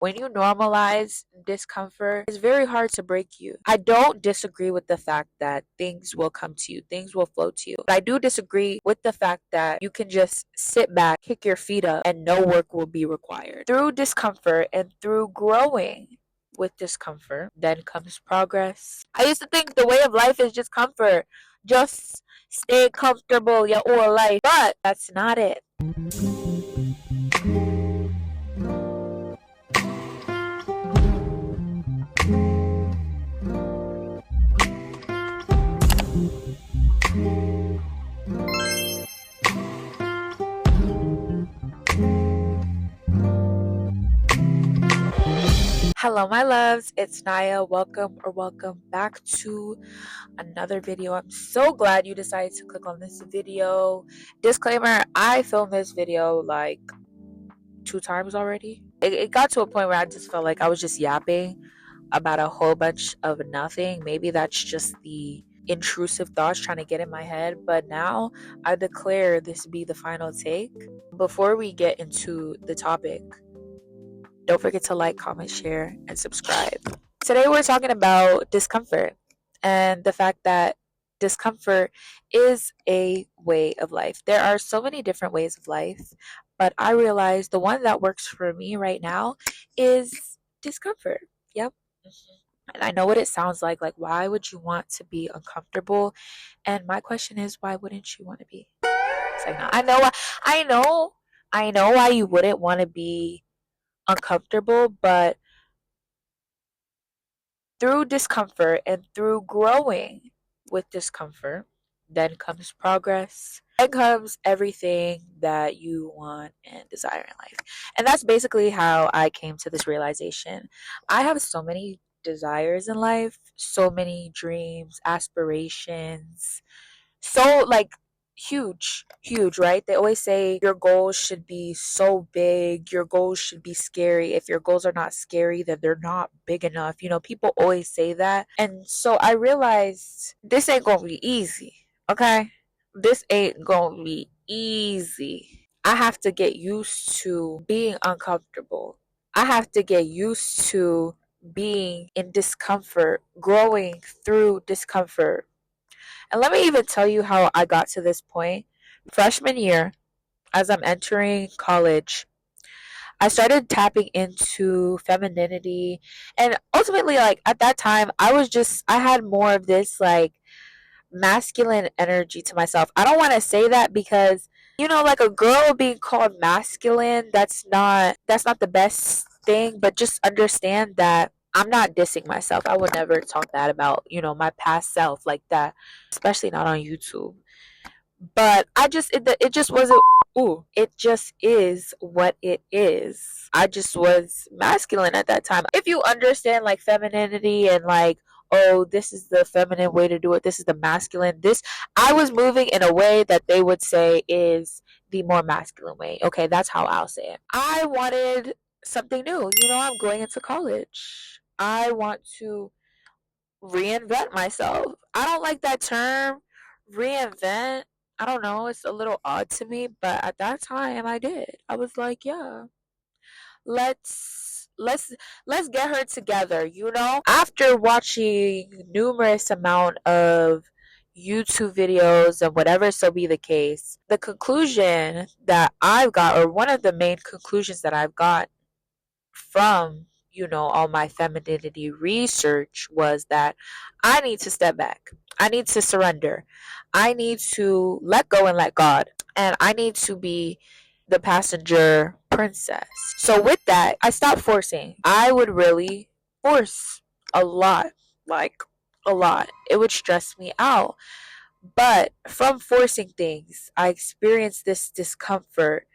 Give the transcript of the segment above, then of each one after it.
When you normalize discomfort, it's very hard to break you. I don't disagree with the fact that things will come to you, things will flow to you. But I do disagree with the fact that you can just sit back, kick your feet up, and no work will be required. Through discomfort and through growing with discomfort, then comes progress. I used to think the way of life is just comfort. Just stay comfortable your whole life. But that's not it. Hello, my loves. It's Naya. Welcome back to another video. I'm so glad you decided to click on this video. Disclaimer, I filmed this video like 2 times already. It got to a point where I just felt like I was just yapping about a whole bunch of nothing. Maybe that's just the intrusive thoughts trying to get in my head. But now I declare this be the final take. Before we get into the topic, don't forget to like, comment, share, and subscribe. Today we're talking about discomfort and the fact that discomfort is a way of life. There are so many different ways of life, but I realize the one that works for me right now is discomfort. Yep. And I know what it sounds like. Like, why would you want to be uncomfortable? And my question is, why wouldn't you want to be? It's like, no, I know why you wouldn't want to be uncomfortable, but through discomfort and through growing with discomfort, then comes progress. Then comes everything that you want and desire in life. And that's basically how I came to this realization. I have so many desires in life, so many dreams, aspirations, so like huge, right? They always say your goals should be so big, your goals should be scary. If your goals are not scary, then they're not big enough. People always say that. And so I realized this ain't gonna be easy. Okay, this ain't gonna be easy. I have to get used to being uncomfortable. I have to get used to being in discomfort, growing through discomfort. And let me even tell you how I got to this point. Freshman year, as I'm entering college, I started tapping into femininity. And ultimately, like at that time, I had more of this like masculine energy to myself. I don't want to say that because, like a girl being called masculine, that's not the best thing, but just understand that I'm not dissing myself. I would never talk bad about, my past self like that, especially not on YouTube. But it just wasn't. Ooh, it just is what it is. I just was masculine at that time. If you understand like femininity and like, oh, this is the feminine way to do it, this is the masculine, I was moving in a way that they would say is the more masculine way. Okay, that's how I'll say it. I wanted something new. I'm going into college. I want to reinvent myself. I don't like that term, reinvent. I don't know, it's a little odd to me, but at that time I did. I was like, yeah, let's get her together. After watching numerous amount of YouTube videos and whatever so be the case, the conclusion that I've got, or one of the main conclusions that I've got from all my femininity research, was that I need to step back. I need to surrender. I need to let go and let God. And I need to be the passenger princess. So with that, I stopped forcing. I would really force a lot, like a lot. It would stress me out. But from forcing things, I experienced this discomfort.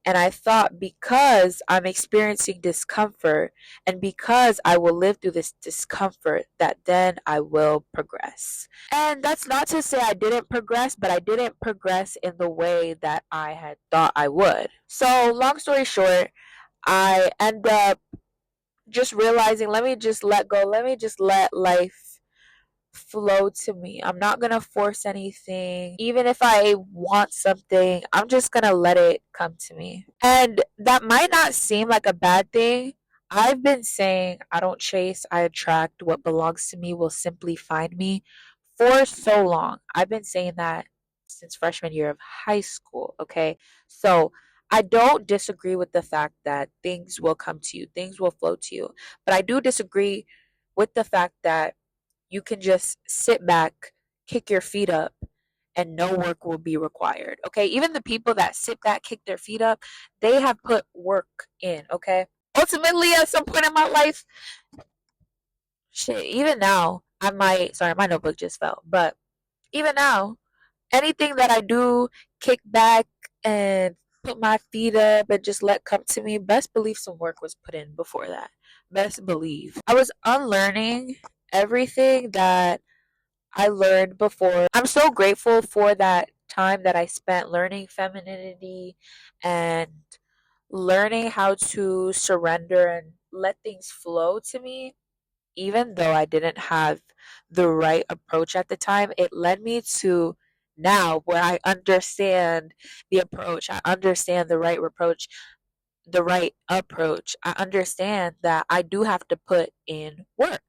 And I thought, because I'm experiencing discomfort and because I will live through this discomfort, that then I will progress. And that's not to say I didn't progress, but I didn't progress in the way that I had thought I would. So, long story short, I end up just realizing, let me just let go. Let me just let life flow to me. I'm not gonna force anything. Even if I want something, I'm just gonna let it come to me. And that might not seem like a bad thing. I've been saying I don't chase, I attract. What belongs to me will simply find me for so long. I've been saying that since freshman year of high school, okay? So I don't disagree with the fact that things will come to you, things will flow to you. But I do disagree with the fact that you can just sit back, kick your feet up, and no work will be required. Okay? Even the people that sit back, kick their feet up, they have put work in, okay? Ultimately, at some point in my life, shit, even now, I might, sorry, my notebook just fell, but even now, anything that I do, kick back and put my feet up and just let come to me, best believe some work was put in before that. Best believe. I was unlearning everything that I learned before. I'm so grateful for that time that I spent learning femininity and learning how to surrender and let things flow to me. Even though I didn't have the right approach at the time, it led me to now where I understand the approach. I understand the right approach. I understand that I do have to put in work.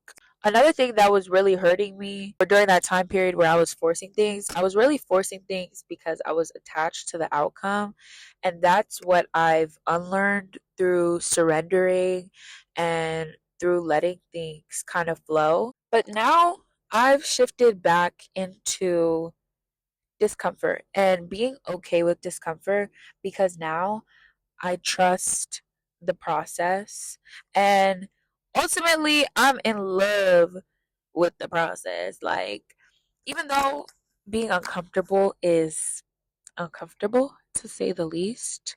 Another thing that was really hurting me or during that time period where I was forcing things, I was really forcing things because I was attached to the outcome. And that's what I've unlearned through surrendering and through letting things kind of flow. But now I've shifted back into discomfort and being okay with discomfort because now I trust the process. And ultimately, I'm in love with the process. Like, even though being uncomfortable is uncomfortable to say the least,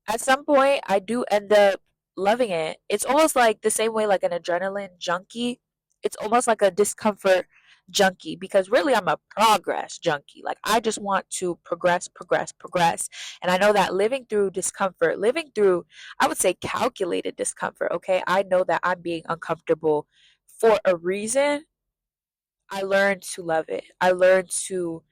at some point I do end up loving it. It's almost like the same way like an adrenaline junkie. It's almost like a discomfort junkie because really I'm a progress junkie. Like I just want to progress, progress, progress. And I know that living through discomfort, living through I would say calculated discomfort, okay? I know that I'm being uncomfortable for a reason. I learned to love it. I learned to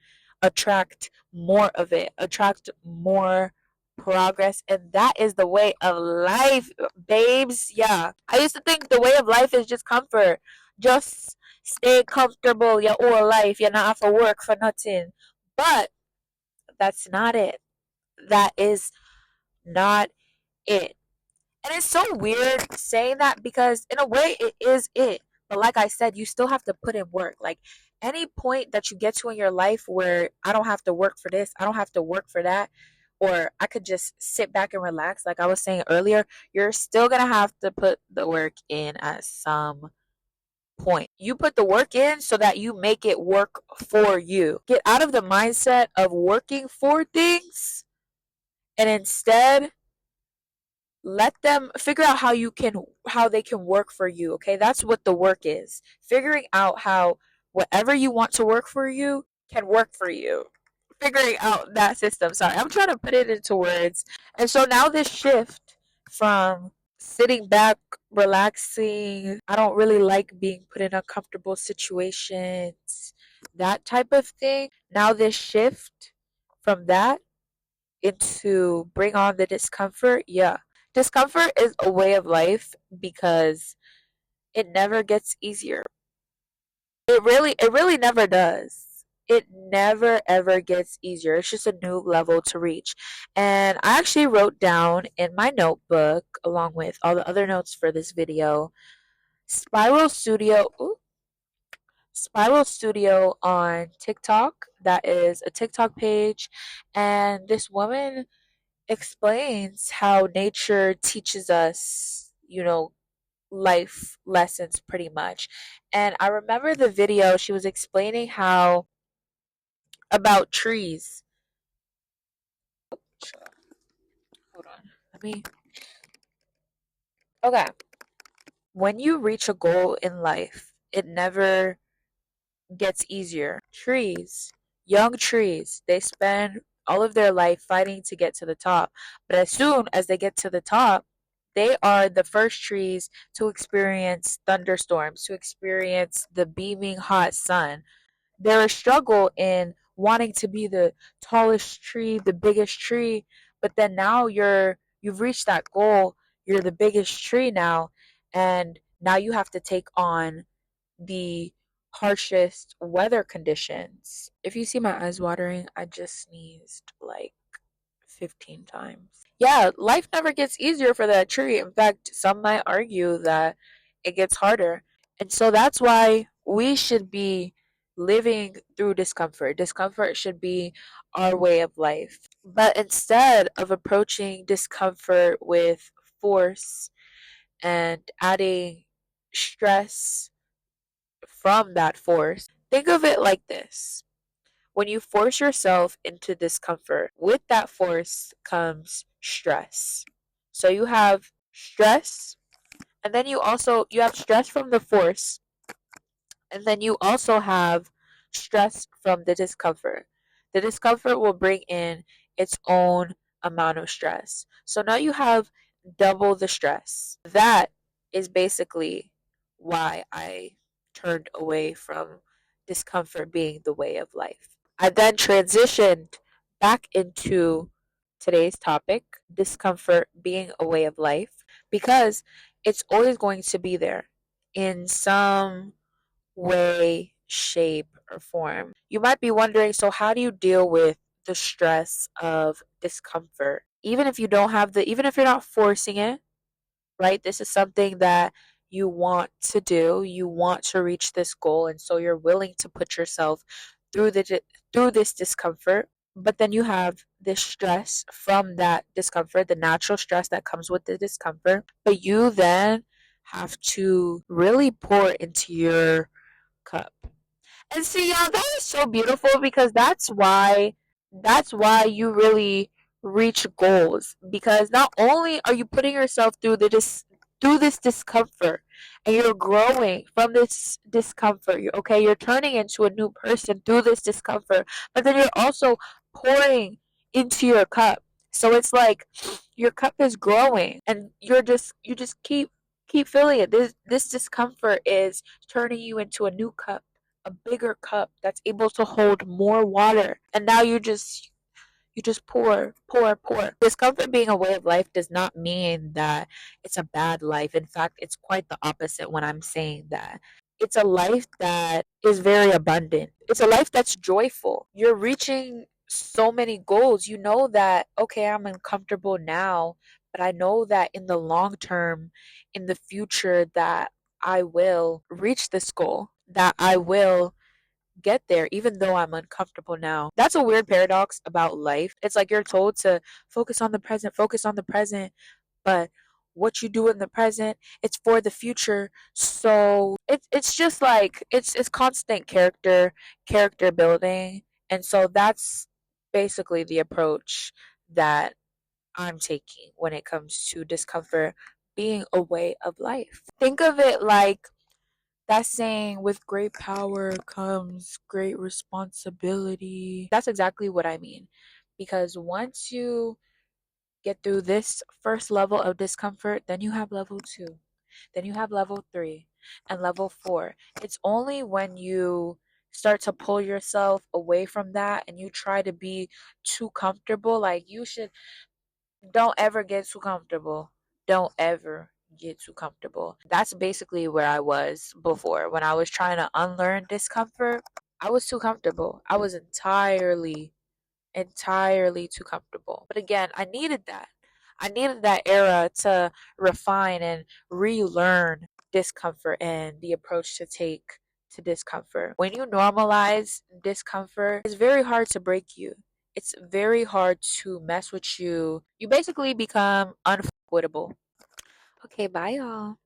attract more of it, attract more progress. And that is the way of life, babes. Yeah. I used to think the way of life is just comfort. Just stay comfortable your whole life. You're not have to work for nothing. But that's not it. That is not it. And it's so weird saying that because in a way it is it. But like I said, you still have to put in work. Like any point that you get to in your life where I don't have to work for this, I don't have to work for that, or I could just sit back and relax, like I was saying earlier, you're still gonna have to put the work in at some point. You put the work in so that you make it work for you. Get out of the mindset of working for things and instead let them figure out how they can work for you. Okay, that's what the work is, figuring out how whatever you want to work for you can work for you, figuring out that system. Sorry, I'm trying to put it into words. And so now this shift from sitting back relaxing, I don't really like being put in uncomfortable situations, that type of thing, now this shift from that into bring on the discomfort. Yeah. Discomfort is a way of life because it never gets easier. It really never does. It never ever gets easier. It's just a new level to reach. And I actually wrote down in my notebook along with all the other notes for this video, Spiral Studio, ooh, Spiral Studio on TikTok. That is a TikTok page and this woman explains how nature teaches us, life lessons pretty much. And I remember the video, she was explaining how about trees. Hold on. Let me. Okay. When you reach a goal in life, it never gets easier. Trees, young trees, they spend all of their life fighting to get to the top. But as soon as they get to the top, they are the first trees to experience thunderstorms, to experience the beaming hot sun. There is struggle in wanting to be the tallest tree, the biggest tree, but then now you've reached that goal. you're the biggest tree now, and now you have to take on the harshest weather conditions. If you see my eyes watering, I just sneezed like 15 times. Yeah, life never gets easier for that tree. In fact, some might argue that it gets harder. And so that's why we should be living through discomfort. Discomfort should be our way of life. But instead of approaching discomfort with force and adding stress from that force, think of it like this. When you force yourself into discomfort, with that force comes stress. So you have stress, and then you have stress from the force, and then you also have stress from the discomfort. The discomfort will bring in its own amount of stress. So now you have double the stress. That is basically why I turned away from discomfort being the way of life. I then transitioned back into today's topic, discomfort being a way of life, because it's always going to be there in some way, shape, or form. You might be wondering, so how do you deal with the stress of discomfort? Even if you're not forcing it, right? This is something that you want to do. You want to reach this goal, and so you're willing to put yourself through through this discomfort. But then you have this stress from that discomfort, the natural stress that comes with the discomfort. But you then have to really pour into your cup. And see, y'all, that is so beautiful because that's why you really reach goals. Because not only are you putting yourself through this discomfort and you're growing from this discomfort. You're turning into a new person through this discomfort, but then you're also pouring into your cup. So it's like your cup is growing and you just keep filling it. This discomfort is turning you into a new cup, a bigger cup that's able to hold more water. And now you just pour, pour, pour. Discomfort being a way of life does not mean that it's a bad life. In fact, it's quite the opposite when I'm saying that. It's a life that is very abundant. It's a life that's joyful. You're reaching so many goals. You know that, okay, I'm uncomfortable now, but I know that in the long term, in the future, that I will reach this goal, that I will get there even though I'm uncomfortable now. That's a weird paradox about life. It's like you're told to focus on the present, but what you do in the present, it's for the future. So it's just like it's constant character building. And so that's basically the approach that I'm taking when it comes to discomfort being a way of life. Think of it like that saying, with great power comes great responsibility. That's exactly what I mean. Because once you get through this first level of discomfort, then you have level two, then you have level three, and level four. It's only when you start to pull yourself away from that and you try to be too comfortable, like don't ever get too comfortable. Don't ever get too comfortable. That's basically where I was before. When I was trying to unlearn discomfort, I was too comfortable. I was entirely too comfortable. But again, I needed that. I needed that era to refine and relearn discomfort and the approach to take to discomfort. When you normalize discomfort, it's very hard to break you. It's very hard to mess with you. You basically become unfuckwittable. Okay, bye y'all.